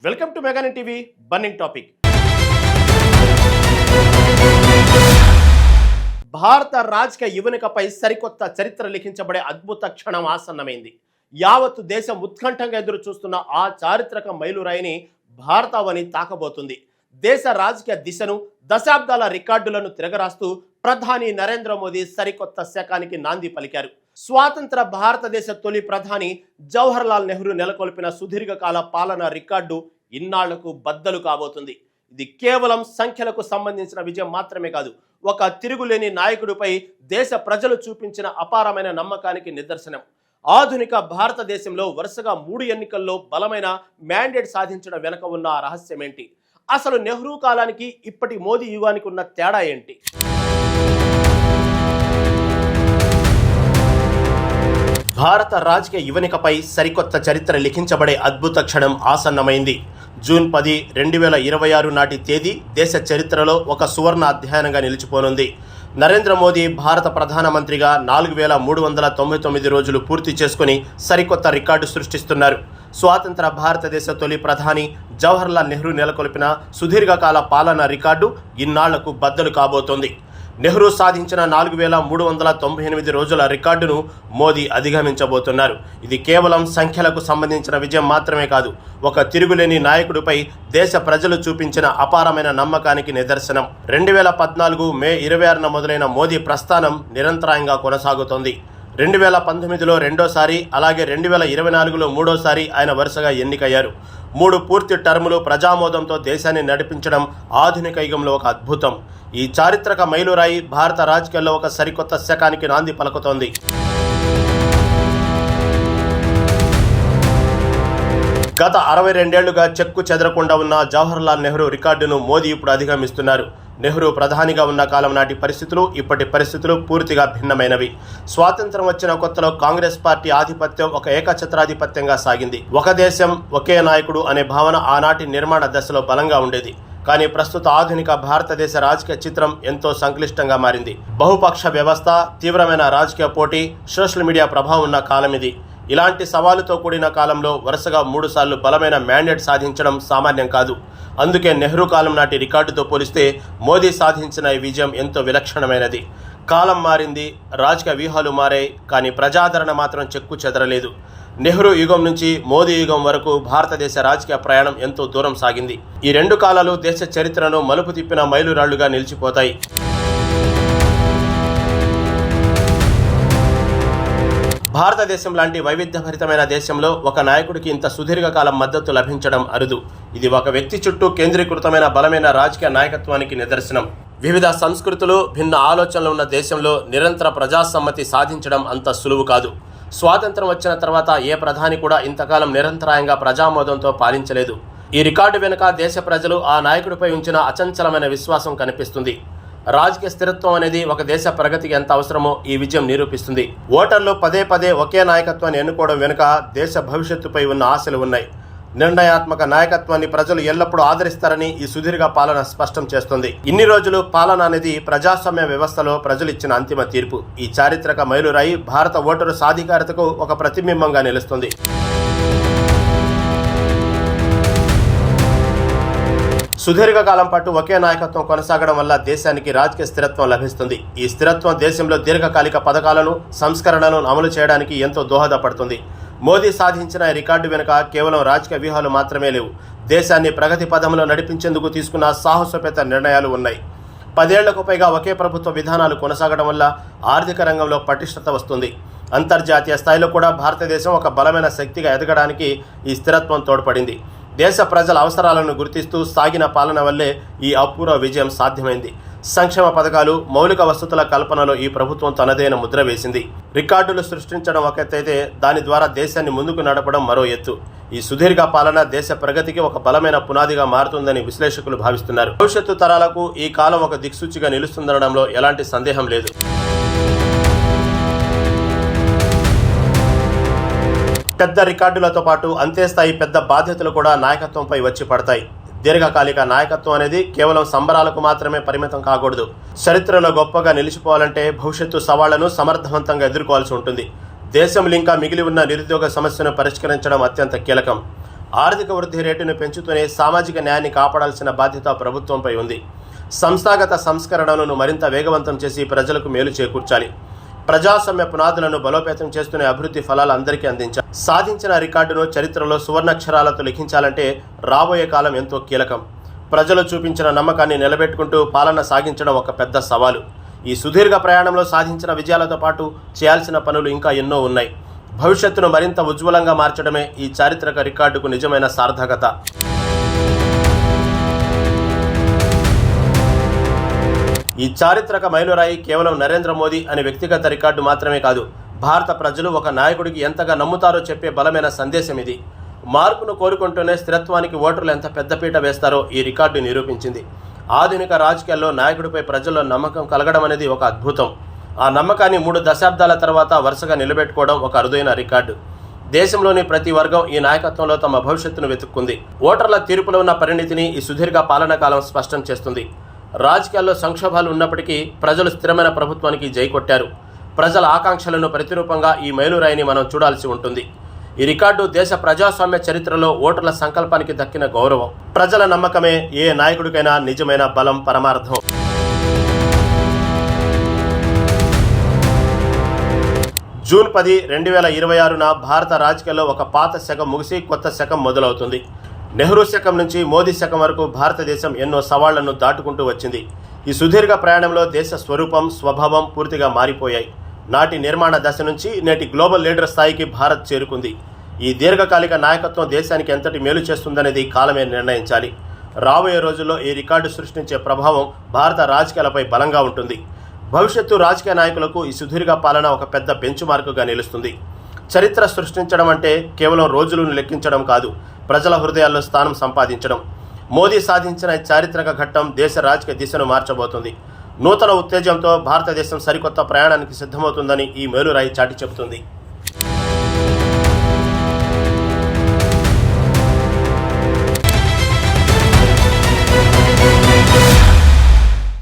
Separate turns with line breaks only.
Welcome to మెగాని TV burning topic. భారత రాజకీయ యువనికపై సరికొత్త చరిత్ర లిఖించబడే అద్భుత క్షణం ఆసన్నమైంది. యావత్తు దేశం ఉత్కంఠంగా ఎదురు చూస్తున్న ఆ చారిత్రక మైలురాయిని భారతావని తాకబోతుంది. దేశ రాజకీయ దిశను, దశాబ్దాల రికార్డులను తిరగరాస్తూ ప్రధాని నరేంద్ర మోదీ సరికొత్త శకానికి నాంది పలికారు. స్వాతంత్ర భారతదేశ తొలి ప్రధాని జవహర్ లాల్ నెహ్రూ నెలకొల్పిన సుదీర్ఘకాల పాలన రికార్డు ఇన్నాళ్లకు బద్దలు కాబోతుంది. ఇది కేవలం సంఖ్యలకు సంబంధించిన విజయం మాత్రమే కాదు, ఒక తిరుగులేని నాయకుడిపై దేశ ప్రజలు చూపించిన అపారమైన నమ్మకానికి నిదర్శనం. ఆధునిక భారతదేశంలో వరుసగా 3 ఎన్నికల్లో బలమైన మ్యాండేట్ సాధించడం వెనుక ఉన్న ఆ రహస్యం ఏంటి? అసలు నెహ్రూ కాలానికి ఇప్పటి మోదీ యుగానికి ఉన్న తేడా ఏంటి? భారత రాజకీయ యువనికపై సరికొత్త చరిత్ర లిఖించబడే అద్భుత క్షణం ఆసన్నమైంది. జూన్ 10, 2026 నాటి తేదీ దేశ చరిత్రలో ఒక సువర్ణ అధ్యాయంగా నిలిచిపోనుంది. నరేంద్ర మోదీ భారత ప్రధానమంత్రిగా 4399 రోజులు పూర్తి చేసుకుని సరికొత్త రికార్డు సృష్టిస్తున్నారు. స్వాతంత్ర భారతదేశ తొలి ప్రధాని జవహర్ లాల్ నెహ్రూ నెలకొల్పిన సుదీర్ఘకాల పాలన రికార్డు ఇన్నాళ్లకు బద్దలు కాబోతోంది. నెహ్రూ సాధించిన 4398 రోజుల రికార్డును మోదీ అధిగమించబోతున్నారు. ఇది కేవలం సంఖ్యలకు సంబంధించిన విజయం మాత్రమే కాదు, ఒక తిరుగులేని నాయకుడిపై దేశ ప్రజలు చూపించిన అపారమైన నమ్మకానికి నిదర్శనం. 2014 మే 26న మొదలైన మోదీ ప్రస్థానం నిరంతరాయంగా కొనసాగుతోంది. 2019లో రెండోసారి, అలాగే 2024లో మూడోసారి ఆయన వరుసగా ఎన్నికయ్యారు. 3 పూర్తి టర్ములు ప్రజామోదంతో దేశాన్ని నడిపించడం ఆధునిక యుగంలో ఒక అద్భుతం. ఈ చారిత్రక మైలురాయి భారత రాజకీయాల్లో ఒక సరికొత్త శకానికి నాంది పలుకుతోంది. గత 62 ఏళ్లుగా చెక్కు చెదరకుండా ఉన్న జవహర్ లాల్ నెహ్రూ రికార్డును మోదీ ఇప్పుడు అధిగమిస్తున్నారు. నెహ్రూ ప్రధానిగా ఉన్న కాలం నాటి పరిస్థితులు, ఇప్పటి పరిస్థితులు పూర్తిగా భిన్నమైనవి. స్వాతంత్రం వచ్చిన కొత్తలో కాంగ్రెస్ పార్టీ ఆధిపత్యం ఒక ఏకఛత్రాధిపత్యంగా సాగింది. ఒక దేశం ఒకే నాయకుడు అనే భావన ఆనాటి నిర్మాణ దశలో బలంగా ఉండేది. కానీ ప్రస్తుత ఆధునిక భారతదేశ రాజకీయ చిత్రం ఎంతో సంక్లిష్టంగా మారింది. బహుపక్ష వ్యవస్థ, తీవ్రమైన రాజకీయ పోటీ, సోషల్ మీడియా ప్రభావం ఉన్న కాలం ఇది. ఇలాంటి సవాలుతో కూడిన కాలంలో వరుసగా 3 సార్లు బలమైన మ్యాండేట్ సాధించడం సామాన్యం కాదు. అందుకే నెహ్రూ కాలం నాటి రికార్డుతో పోలిస్తే మోదీ సాధించిన ఈ విజయం ఎంతో విలక్షణమైనది. కాలం మారింది, రాజకీయ వ్యూహాలు మారాయి, కానీ ప్రజాదరణ మాత్రం చెక్కు చెదరలేదు. నెహ్రూ యుగం నుంచి మోదీ యుగం వరకు భారతదేశ రాజకీయ ప్రయాణం ఎంతో దూరం సాగింది. ఈ 2 కాలాలు దేశ చరిత్రను మలుపు తిప్పిన మైలురాళ్లుగా నిలిచిపోతాయి. భారతదేశం లాంటి వైవిధ్యభరితమైన దేశంలో ఒక నాయకుడికి ఇంత సుదీర్ఘకాలం మద్దతు లభించడం అరుదు. ఇది ఒక వ్యక్తి చుట్టూ కేంద్రీకృతమైన బలమైన రాజకీయ నాయకత్వానికి నిదర్శనం. వివిధ సంస్కృతులు, భిన్న ఆలోచనలు ఉన్న దేశంలో నిరంతర ప్రజాసమ్మతి సాధించడం అంత సులువు కాదు. స్వాతంత్రం వచ్చిన తర్వాత ఏ ప్రధాని కూడా ఇంతకాలం నిరంతరాయంగా ప్రజామోదంతో పాలించలేదు. ఈ రికార్డు వెనుక దేశ ప్రజలు ఆ నాయకుడిపై ఉంచిన అచంచలమైన విశ్వాసం కనిపిస్తుంది. రాజకీయ స్థిరత్వం అనేది ఒక దేశ ప్రగతికి ఎంత అవసరమో ఈ విజయం నిరూపిస్తుంది. ఓటర్లు పదే పదే ఒకే నాయకత్వాన్ని ఎన్నుకోవడం వెనుక దేశ భవిష్యత్తుపై ఉన్న ఆశలు ఉన్నాయి. నిర్ణయాత్మక నాయకత్వాన్ని ప్రజలు ఎల్లప్పుడూ ఆదరిస్తారని ఈ సుదీర్ఘ పాలన స్పష్టం చేస్తుంది. ఇన్ని రోజులు పాలన అనేది ప్రజాస్వామ్య వ్యవస్థలో ప్రజలు ఇచ్చిన అంతిమ తీర్పు. ఈ చారిత్రక మైలురాయి భారత ఓటరు సాధికారతకు ఒక ప్రతిబింబంగా నిలుస్తుంది. సుదీర్ఘకాలం పాటు ఒకే నాయకత్వం కొనసాగడం వల్ల దేశానికి రాజకీయ స్థిరత్వం లభిస్తుంది. ఈ స్థిరత్వం దేశంలో దీర్ఘకాలిక పథకాలను, సంస్కరణలను అమలు చేయడానికి ఎంతో దోహదపడుతుంది. మోదీ సాధించిన ఈ రికార్డు వెనుక కేవలం రాజకీయ వ్యూహాలు మాత్రమే లేవు. దేశాన్ని ప్రగతి పథంలో నడిపించేందుకు తీసుకున్న సాహసోపేత నిర్ణయాలు ఉన్నాయి. 10 ఏళ్లకు పైగా ఒకే ప్రభుత్వ విధానాలు కొనసాగడం వల్ల ఆర్థిక రంగంలో పటిష్టత వస్తుంది. అంతర్జాతీయ స్థాయిలో కూడా భారతదేశం ఒక బలమైన శక్తిగా ఎదగడానికి ఈ స్థిరత్వం తోడ్పడింది. దేశ ప్రజల అవసరాలను గుర్తిస్తూ సాగిన పాలన వల్లే ఈ అపూర్వ విజయం సాధ్యమైంది. సంక్షేమ పథకాలు, మౌలిక వసతుల కల్పనలో ఈ ప్రభుత్వం తనదైన ముద్ర వేసింది. రికార్డులు సృష్టించడం ఒక ఎత్తైతే దాని ద్వారా దేశాన్ని ముందుకు నడపడం మరో ఎత్తు. ఈ సుదీర్ఘ పాలన దేశ ప్రగతికి ఒక బలమైన పునాదిగా మారుతుందని విశ్లేషకులు భావిస్తున్నారు. భవిష్యత్తు తరాలకు ఈ కాలం ఒక దిక్సూచిగా నిలుస్తుందనడంలో ఎలాంటి సందేహం లేదు. పెద్ద రికార్డులతో పాటు అంతేస్థాయి పెద్ద బాధ్యతలు కూడా నాయకత్వంపై వచ్చి పడతాయి. దీర్ఘకాలిక నాయకత్వం అనేది కేవలం సంబరాలకు మాత్రమే పరిమితం కాకూడదు. చరిత్రలో గొప్పగా నిలిచిపోవాలంటే భవిష్యత్తు సవాళ్లను సమర్థవంతంగా ఎదుర్కోవాల్సి ఉంటుంది. దేశంలో ఇంకా మిగిలి ఉన్న నిరుద్యోగ సమస్యను పరిష్కరించడం అత్యంత కీలకం. ఆర్థిక వృద్ధి రేటును పెంచుతూనే సామాజిక న్యాయాన్ని కాపాడాల్సిన బాధ్యత ప్రభుత్వంపై ఉంది. సంస్థాగత సంస్కరణలను మరింత వేగవంతం చేసి ప్రజలకు మేలు చేకూర్చాలి. ప్రజాస్వామ్య పునాదులను బలోపేతం చేస్తూనే అభివృద్ధి ఫలాలు అందరికీ అందించాలి. సాధించిన రికార్డును చరిత్రలో సువర్ణాక్షరాలతో లిఖించాలంటే రాబోయే కాలం ఎంతో కీలకం. ప్రజలు చూపించిన నమ్మకాన్ని నిలబెట్టుకుంటూ పాలన సాగించడం ఒక పెద్ద సవాలు. ఈ సుదీర్ఘ ప్రయాణంలో సాధించిన విజయాలతో పాటు చేయాల్సిన పనులు ఇంకా ఎన్నో ఉన్నాయి. భవిష్యత్తును మరింత ఉజ్వలంగా మార్చడమే ఈ చారిత్రక రికార్డుకు నిజమైన సార్థకత. ఈ చారిత్రక మైలురాయి కేవలం నరేంద్ర మోదీ అనే వ్యక్తిగత రికార్డు మాత్రమే కాదు, భారత ప్రజలు ఒక నాయకుడికి ఎంతగా నమ్ముతారో చెప్పే బలమైన సందేశం ఇది. మార్పును కోరుకుంటూనే స్థిరత్వానికి ఓటర్లు ఎంత పెద్దపీట వేస్తారో ఈ రికార్డు నిరూపించింది. ఆధునిక రాజకీయాల్లో నాయకుడిపై ప్రజల్లో నమ్మకం కలగడం అనేది ఒక అద్భుతం. ఆ నమ్మకాన్ని 3 దశాబ్దాల తర్వాత వరుసగా నిలబెట్టుకోవడం ఒక అరుదైన రికార్డు. దేశంలోని ప్రతి వర్గం ఈ నాయకత్వంలో తమ భవిష్యత్తును వెతుక్కుంది. ఓటర్ల తీర్పులో ఉన్న పరిణితిని ఈ సుదీర్ఘ పాలనా కాలం స్పష్టం చేస్తుంది. రాజకీయాల్లో సంక్షోభాలు ఉన్నప్పటికీ ప్రజలు స్థిరమైన ప్రభుత్వానికి జై కొట్టారు. ప్రజల ఆకాంక్షలను ప్రతిరూపంగా ఈ మైలురాయిని మనం చూడాల్సి ఉంటుంది. ఈ రికార్డు దేశ ప్రజాస్వామ్య చరిత్రలో ఓటర్ల సంకల్పానికి దక్కిన గౌరవం. ప్రజల నమ్మకమే ఏ నాయకుడికైనా నిజమైన బలం, పరమార్థం. జూన్ 10, 2026న భారత రాజకీయాల్లో ఒక పాత శకం ముగిసి కొత్త శకం మొదలవుతుంది. నెహ్రూ శకం నుంచి మోదీ శకం వరకు భారతదేశం ఎన్నో సవాళ్లను దాటుకుంటూ వచ్చింది. ఈ సుదీర్ఘ ప్రయాణంలో దేశ స్వరూపం, స్వభావం పూర్తిగా మారిపోయాయి. నాటి నిర్మాణ దశ నుంచి నేటి గ్లోబల్ లీడర్ స్థాయికి భారత్ చేరుకుంది. ఈ దీర్ఘకాలిక నాయకత్వం దేశానికి ఎంతటి మేలు చేస్తుందనేది కాలమే నిర్ణయించాలి. రాబోయే రోజుల్లో ఈ రికార్డు సృష్టించే ప్రభావం భారత రాజకీయాలపై బలంగా ఉంటుంది. భవిష్యత్తు రాజకీయ నాయకులకు ఈ సుదీర్ఘ పాలన ఒక పెద్ద బెంచ్ మార్కుగా నిలుస్తుంది. చరిత్ర సృష్టించడం అంటే కేవలం రోజులను లెక్కించడం కాదు, ప్రజల హృదయాల్లో స్థానం సంపాదించడం. మోదీ సాధించిన చారిత్రక ఘట్టం దేశ రాజకీయ దిశను మార్చబోతుంది. నూతన ఉత్తేజంతో భారతదేశం సరికొత్త ప్రయాణానికి సిద్ధమవుతుందని ఈ మేలురాయి చాటి చెబుతుంది.